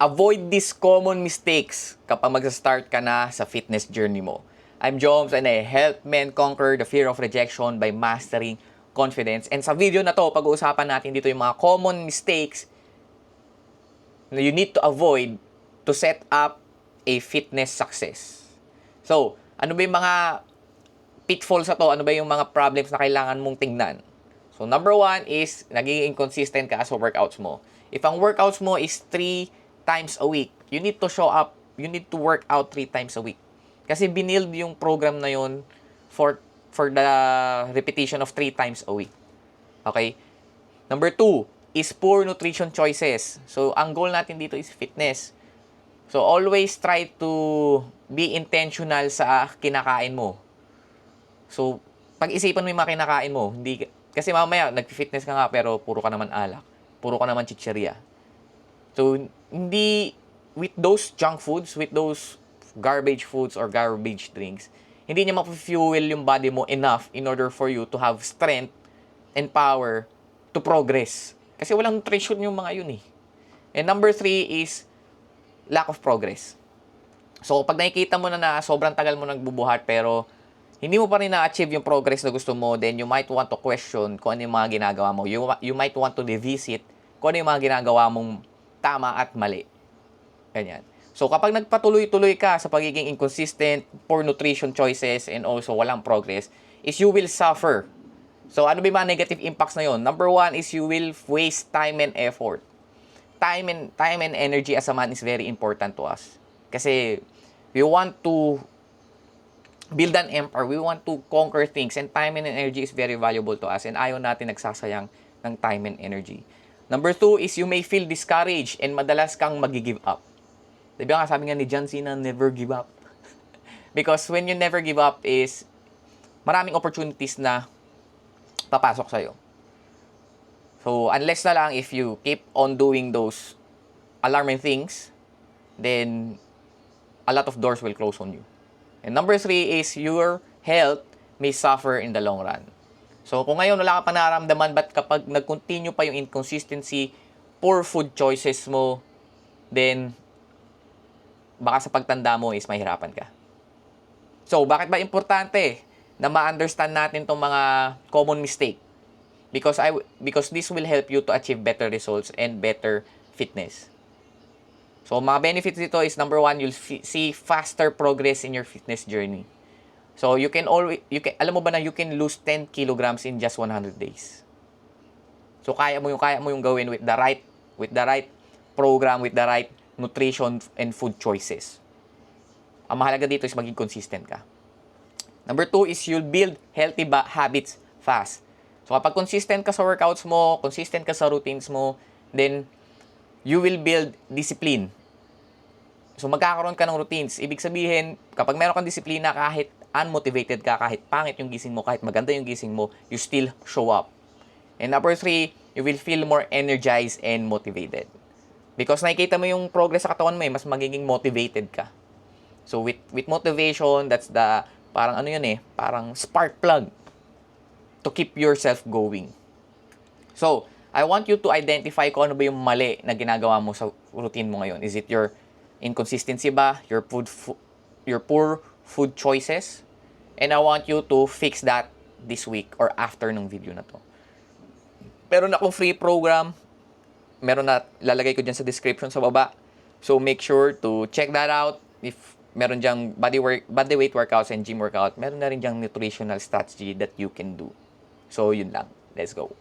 avoid these common mistakes kapag mag-start ka na sa fitness journey mo. I'm Joms and I help men conquer the fear of rejection by mastering confidence. And sa video na to, pag-uusapan natin dito yung mga common mistakes na you need to avoid to set up a fitness success. So, ano ba yung mga pitfalls sa to? Ano ba yung mga problems na kailangan mong tingnan? So, number one is, naging inconsistent ka sa workouts mo. If ang workouts mo is 3 times a week, you need to show up, you need to work out 3 times a week. Kasi binild yung program na yun for the repetition of 3 times a week. Okay? Number 2 is poor nutrition choices. So, ang goal natin dito is fitness. So, always try to be intentional sa kinakain mo. So, pag-isipan mo yung mga kinakain mo. Hindi, kasi mamaya, nag-fitness ka nga pero puro ka naman alak. Puro ka naman chichirya. So, hindi, with those junk foods, with those garbage foods or garbage drinks, hindi niya ma-fuel yung body mo enough in order for you to have strength and power to progress. Kasi walang nutrition yung mga yun eh. And number 3 is lack of progress. So, pag nakikita mo na sobrang tagal mo nagbubuhat pero hindi mo pa rin na-achieve yung progress na gusto mo, then you might want to question kung ano yung mga ginagawa mo. You might want to revisit kung ano yung mga ginagawa mong tama at mali. Ganyan. So, kapag nagpatuloy-tuloy ka sa pagiging inconsistent, poor nutrition choices, and also walang progress, is you will suffer. So, ano ba yung mga negative impacts na yun? Number 1 is you will waste time and effort. Time and energy as a man is very important to us. Kasi, we want to build an empire, we want to conquer things, and time and energy is very valuable to us, and ayaw natin nagsasayang ng time and energy. Number 2 is you may feel discouraged and madalas kang magi-give up. Diba nga sabi nga ni John Cena, never give up. Because when you never give up is maraming opportunities na papasok sa'yo. So, unless na lang if you keep on doing those alarming things, then a lot of doors will close on you. And number 3 is your health may suffer in the long run. So, kung ngayon wala ka pa nararamdaman, but kapag nag-continue pa yung inconsistency, poor food choices mo, then baka sa pagtanda mo is mahirapan ka. So, bakit ba importante na ma-understand natin itong mga common mistake? Because this will help you to achieve better results and better fitness. So, mga benefits dito is number 1, you'll see faster progress in your fitness journey. So, alam mo ba na you can lose 10 kilograms in just 100 days? So, kaya mo yung gawin with the right program, with the right nutrition and food choices. Ang mahalaga dito is maging consistent ka. Number 2 is you'll build healthy habits fast. So, kapag consistent ka sa workouts mo, consistent ka sa routines mo, then you will build discipline. So, magkakaroon ka ng routines. Ibig sabihin, kapag meron kang disiplina, kahit unmotivated ka, kahit pangit yung gising mo, kahit maganda yung gising mo, you still show up. And number 3, you will feel more energized and motivated. Because nakikita mo yung progress sa katawan mo, mas magiging motivated ka. So, with motivation, that's the, parang ano yun parang spark plug to keep yourself going. So, I want you to identify kung ano ba yung mali na ginagawa mo sa routine mo ngayon. Is it your inconsistency ba? Your poor food choices? And I want you to fix that this week or after ng video na to. Meron akong free program. Meron na, lalagay ko dyan sa description sa baba. So, make sure to check that out. If meron dyang body weight workouts and gym workout, meron na rin dyang nutritional strategy that you can do. So, yun lang. Let's go.